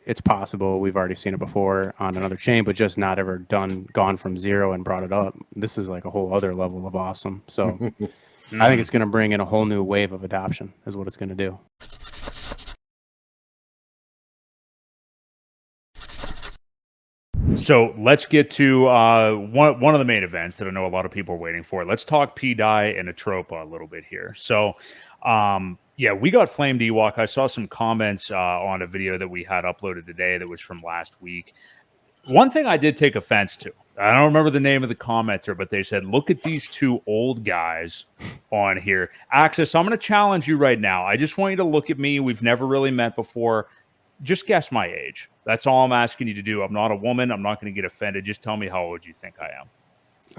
it's possible. We've already seen it before on another chain, but just not ever gone from zero and brought it up. This is like a whole other level of awesome. So I think it's going to bring in a whole new wave of adoption is what it's going to do. So let's get to one of the main events that I know a lot of people are waiting for. Let's talk pDAI and Atropa a little bit here. So, yeah, we got flamed, Ewok. I saw some comments on a video that we had uploaded today that was from last week. One thing I did take offense to, I don't remember the name of the commenter, but they said, look at these two old guys on here. Axis, I'm going to challenge you right now. I just want you to look at me. We've never really met before. Just guess my age. That's all I'm asking you to do. I'm not a woman. I'm not going to get offended. Just tell me how old you think I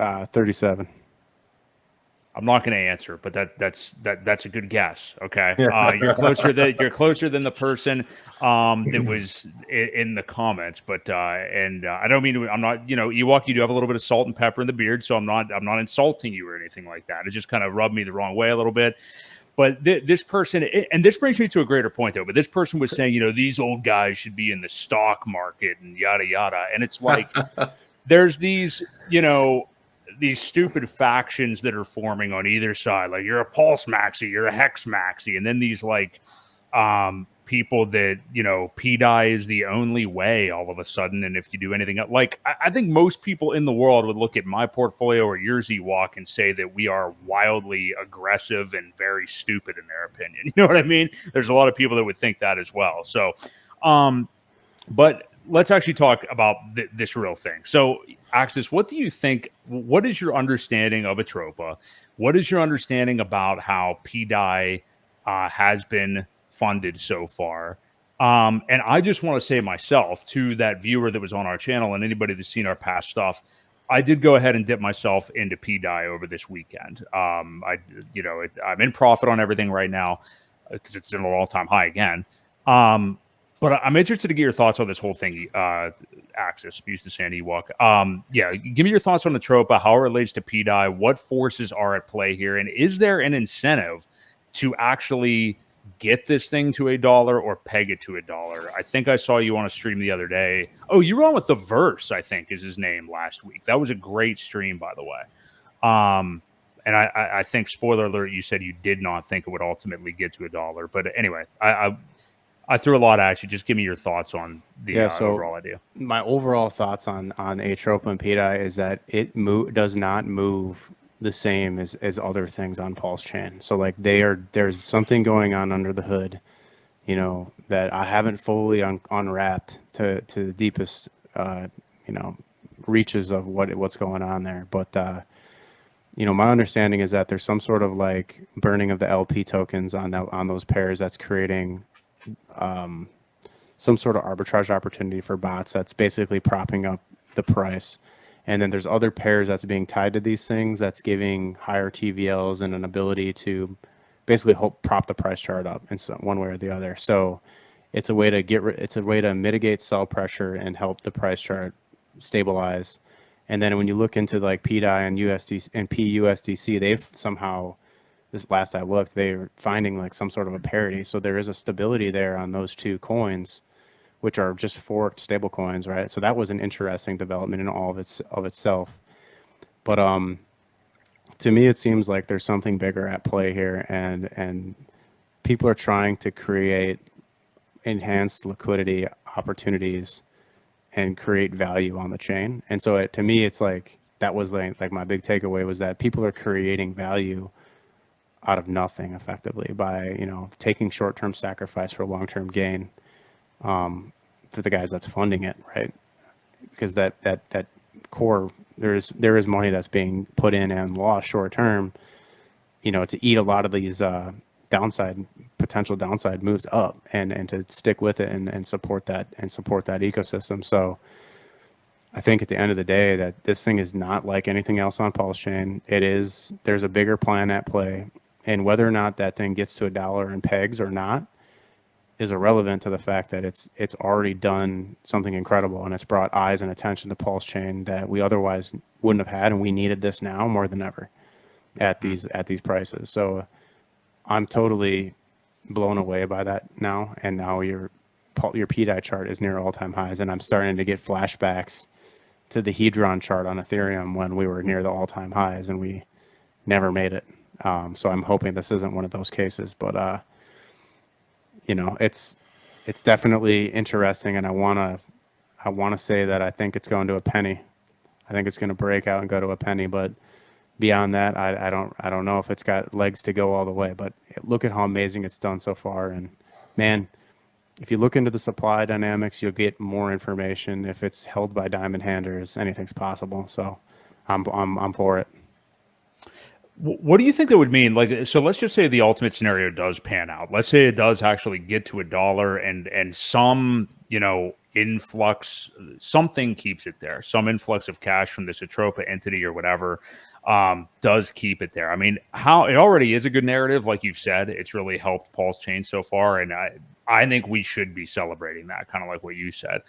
am. 37. I'm not going to answer, but that's a good guess. Okay, you're closer than the person that was in the comments. But I don't mean to. I'm not. Ewok, you do have a little bit of salt and pepper in the beard, so I'm not insulting you or anything like that. It just kind of rubbed me the wrong way a little bit. But this person, and this brings me to a greater point, though. But this person was saying, these old guys should be in the stock market and yada, yada. And it's like there's these, these stupid factions that are forming on either side. Like you're a Pulse Maxi, you're a Hex Maxi. And then these like people that, pDAI is the only way all of a sudden. And if you do anything else, like I think most people in the world would look at my portfolio or yours, Ewok, and say that we are wildly aggressive and very stupid in their opinion. You know what I mean? There's a lot of people that would think that as well. So, but let's actually talk about this real thing. So, Axis, what do you think? What is your understanding of Atropa? What is your understanding about how pDAI has been funded so far? And I just want to say myself to that viewer that was on our channel and anybody that's seen our past stuff, I did go ahead and dip myself into pDAI over this weekend. I'm in profit on everything right now because it's in an all-time high again. But I'm interested to get your thoughts on this whole thing, Axis, used to say Ewok. Yeah, give me your thoughts on Atropa, how it relates to pDAI, what forces are at play here, and is there an incentive to actually get this thing to $1 or peg it to $1? I think I saw you on a stream the other day. Oh, you were on with The Verse, I think is his name, last week. That was a great stream, by the way. And I think, spoiler alert, you said you did not think it would ultimately get to $1. But anyway, I threw a lot at you. Just give me your thoughts on the overall idea. My overall thoughts on Atropa and pDAI is that it does not move the same as other things on PulseChain. So like there's something going on under the hood, that I haven't fully unwrapped to the deepest, reaches of what's going on there. But my understanding is that there's some sort of like burning of the LP tokens on those pairs that's creating some sort of arbitrage opportunity for bots that's basically propping up the price. And then there's other pairs that's being tied to these things that's giving higher TVLs and an ability to basically prop the price chart up in one way or the other. So it's a way to mitigate sell pressure and help the price chart stabilize. And then when you look into like pDAI and USD and PUSDC, they've somehow, this last I looked, they're finding like some sort of a parity. So there is a stability there on those two coins, which are just forked stable coins, right? So that was an interesting development in all of itself. But to me, it seems like there's something bigger at play here, and people are trying to create enhanced liquidity opportunities and create value on the chain. And so to me, it's like that was like my big takeaway was that people are creating value out of nothing effectively by taking short-term sacrifice for long-term gain. For the guys that's funding it, right? Because that core, there is money that's being put in and lost short term, to eat a lot of these potential downside moves up and to stick with it and support that ecosystem. So I think at the end of the day that this thing is not like anything else on PulseChain. There's a bigger plan at play, and whether or not that thing gets to $1 and pegs or not is irrelevant to the fact that it's already done something incredible, and it's brought eyes and attention to PulseChain that we otherwise wouldn't have had, and we needed this now more than ever at these prices. So I'm totally blown away by that now, and now you're your pDAI chart is near all-time highs, and I'm starting to get flashbacks to the Hedron chart on Ethereum when we were near the all-time highs and we never made it. So I'm hoping this isn't one of those cases, but you know, it's definitely interesting, and I wanna say that I think it's going to a penny. I think it's going to break out and go to a penny, but beyond that, I don't know if it's got legs to go all the way. But look at how amazing it's done so far, and man, if you look into the supply dynamics, you'll get more information. If it's held by diamond handers, anything's possible. So I'm for it. What do you think that would mean? Like, so let's just say the ultimate scenario does pan out. Let's say it does actually get to $1 and some, you know, influx, something keeps it there. Some influx of cash from this Atropa entity or whatever does keep it there. I mean, how it already is a good narrative, like you've said. It's really helped PulseChain so far, and I think we should be celebrating that, kind of like what you said.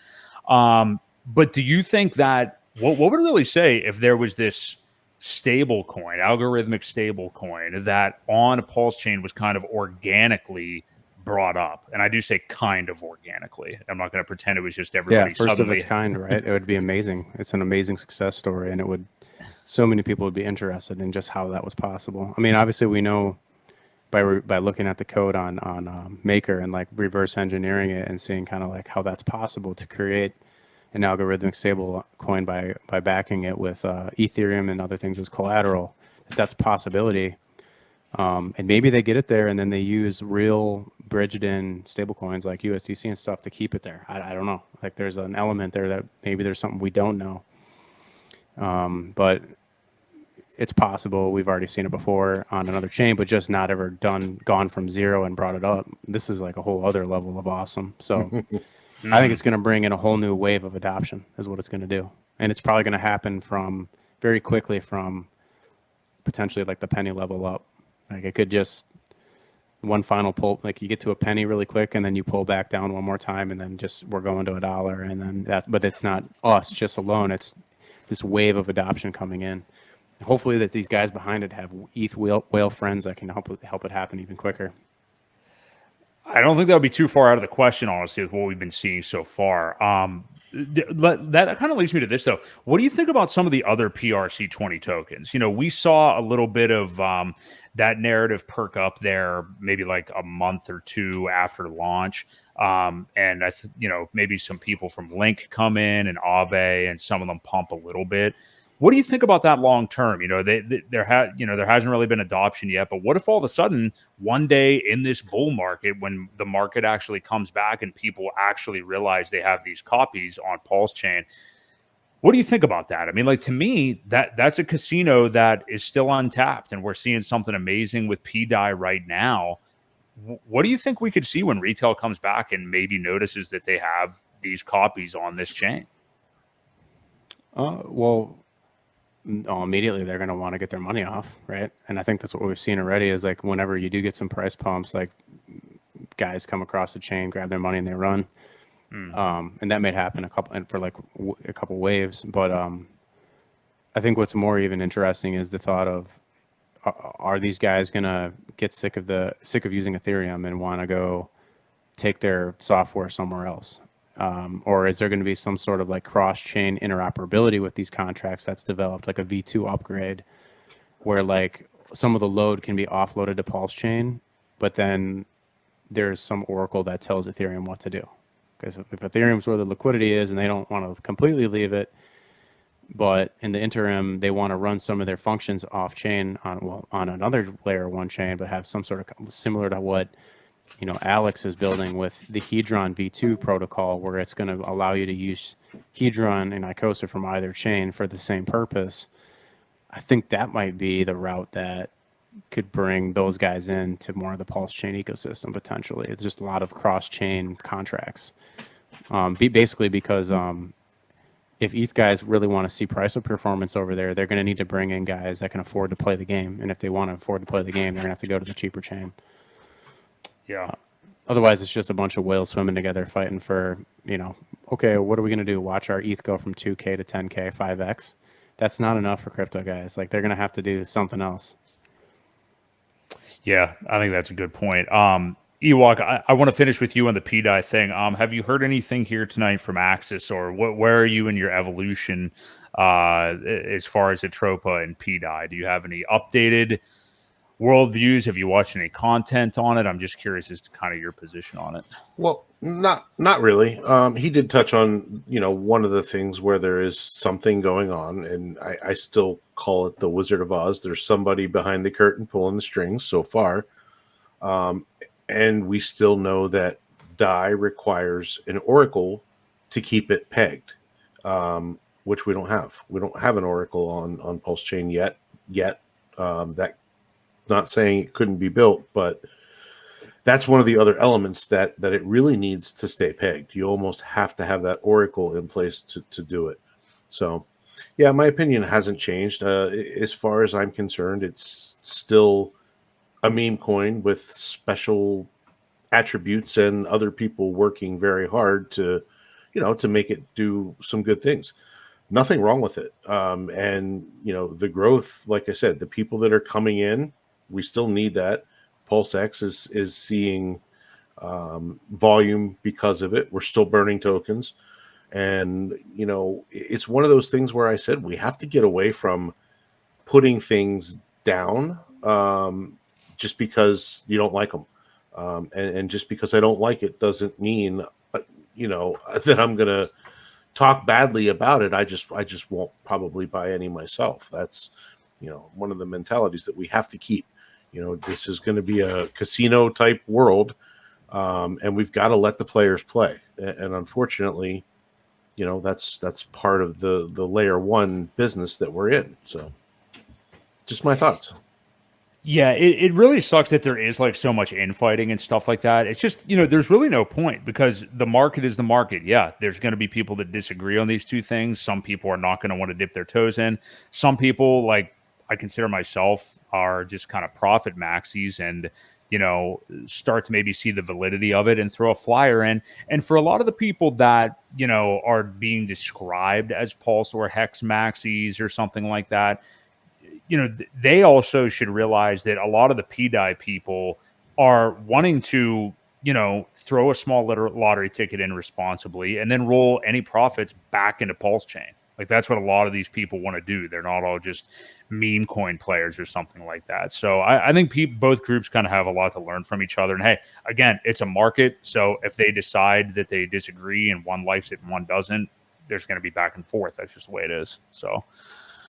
But do you think that what would it really say if there was this stable coin, algorithmic stable coin that on PulseChain was kind of organically brought up? And I do say kind of organically. I'm not going to pretend it was just everybody. Yeah, first of its kind, right? It would be amazing. It's an amazing success story, and it would, so many people would be interested in just how that was possible. I mean, obviously we know by looking at the code on Maker and like reverse engineering it and seeing kind of like how that's possible to create an algorithmic stable coin by backing it with Ethereum and other things as collateral. That's a possibility. And maybe they get it there and then they use real bridged in stable coins like USDC and stuff to keep it there. I don't know. Like there's an element there that maybe there's something we don't know. But it's possible. We've already seen it before on another chain, but just not ever gone from zero and brought it up. This is like a whole other level of awesome. So I think it's going to bring in a whole new wave of adoption is what it's going to do. And it's probably going to happen from very quickly from potentially like the penny level up. Like it could just one final pull, like you get to a penny really quick and then you pull back down one more time and then just we're going to $1 and then that, but it's not us just alone. It's this wave of adoption coming in. Hopefully that these guys behind it have ETH whale friends that can help it happen even quicker. I don't think that would be too far out of the question, honestly, with what we've been seeing so far. That kind of leads me to this, though. What do you think about some of the other PRC20 tokens? You know, we saw a little bit of that narrative perk up there, maybe like a month or two after launch. And you know, maybe some people from Link come in and Aave, and some of them pump a little bit. What do you think about that long term? You know, there hasn't really been adoption yet, but what if all of a sudden one day in this bull market, when the market actually comes back and people actually realize they have these copies on PulseChain, what do you think about that? I mean, like to me, that's a casino that is still untapped, and we're seeing something amazing with pDAI right now. What do you think we could see when retail comes back and maybe notices that they have these copies on this chain? Well, immediately they're going to want to get their money off, right? And I think that's what we've seen already is like whenever you do get some price pumps, like guys come across the chain, grab their money and they run. And that may happen for like a couple waves. But I think what's more even interesting is the thought of are these guys going to get sick of using Ethereum and want to go take their software somewhere else? Or is there going to be some sort of like cross-chain interoperability with these contracts that's developed, like a V2 upgrade, where like some of the load can be offloaded to PulseChain, but then there's some oracle that tells Ethereum what to do? Because if Ethereum's where the liquidity is and they don't want to completely leave it, but in the interim they want to run some of their functions off-chain on another layer one chain, but have some sort of similar to what Alex is building with the Hedron V2 protocol, where it's going to allow you to use Hedron and Icosa from either chain for the same purpose. I think that might be the route that could bring those guys into more of the PulseChain ecosystem potentially. It's just a lot of cross-chain contracts. Basically because if ETH guys really want to see price of performance over there, they're going to need to bring in guys that can afford to play the game. And if they want to afford to play the game, they're going to have to go to the cheaper chain. Yeah. Otherwise, it's just a bunch of whales swimming together fighting for, okay, what are we going to do? Watch our ETH go from 2K to 10K, 5X? That's not enough for crypto guys. Like, they're going to have to do something else. Yeah, I think that's a good point. Ewok, I want to finish with you on the pDAI thing. Have you heard anything here tonight from Axis, or where are you in your evolution as far as Atropa and pDAI? Do you have any updated worldviews? Have you watched any content on it? I'm just curious as to kind of your position on it. Well, not really. He did touch on, one of the things where there is something going on, and I still call it the Wizard of Oz. There's somebody behind the curtain pulling the strings so far. And we still know that DAI requires an oracle to keep it pegged, which we don't have. We don't have an oracle on PulseChain yet. That, not saying it couldn't be built, but that's one of the other elements that it really needs to stay pegged. You almost have to have that oracle in place to do it. So, yeah, my opinion hasn't changed. As far as I'm concerned, it's still a meme coin with special attributes and other people working very hard to make it do some good things. Nothing wrong with it. And the growth, like I said, the people that are coming in, we still need that. PulseX is seeing volume because of it. We're still burning tokens. And, it's one of those things where I said we have to get away from putting things down just because you don't like them. And just because I don't like it doesn't mean, that I'm going to talk badly about it. I just won't probably buy any myself. That's, one of the mentalities that we have to keep. This is going to be a casino type world, and we've got to let the players play. And unfortunately, that's part of the layer one business that we're in. So just my thoughts. Yeah, it really sucks that there is like so much infighting and stuff like that. It's just, there's really no point because the market is the market. Yeah, there's going to be people that disagree on these two things. Some people are not going to want to dip their toes in. Some people, like I consider myself, are just kind of profit maxis and, start to maybe see the validity of it and throw a flyer in. And for a lot of the people that, are being described as Pulse or Hex maxis or something like that, they also should realize that a lot of the pDAI people are wanting to, throw a small lottery ticket in responsibly and then roll any profits back into PulseChain. Like that's what a lot of these people want to do. They're not all just meme coin players or something like that. So I think both groups kind of have a lot to learn from each other. And hey, again, it's a market. So if they decide that they disagree and one likes it and one doesn't, there's going to be back and forth. That's just the way it is. So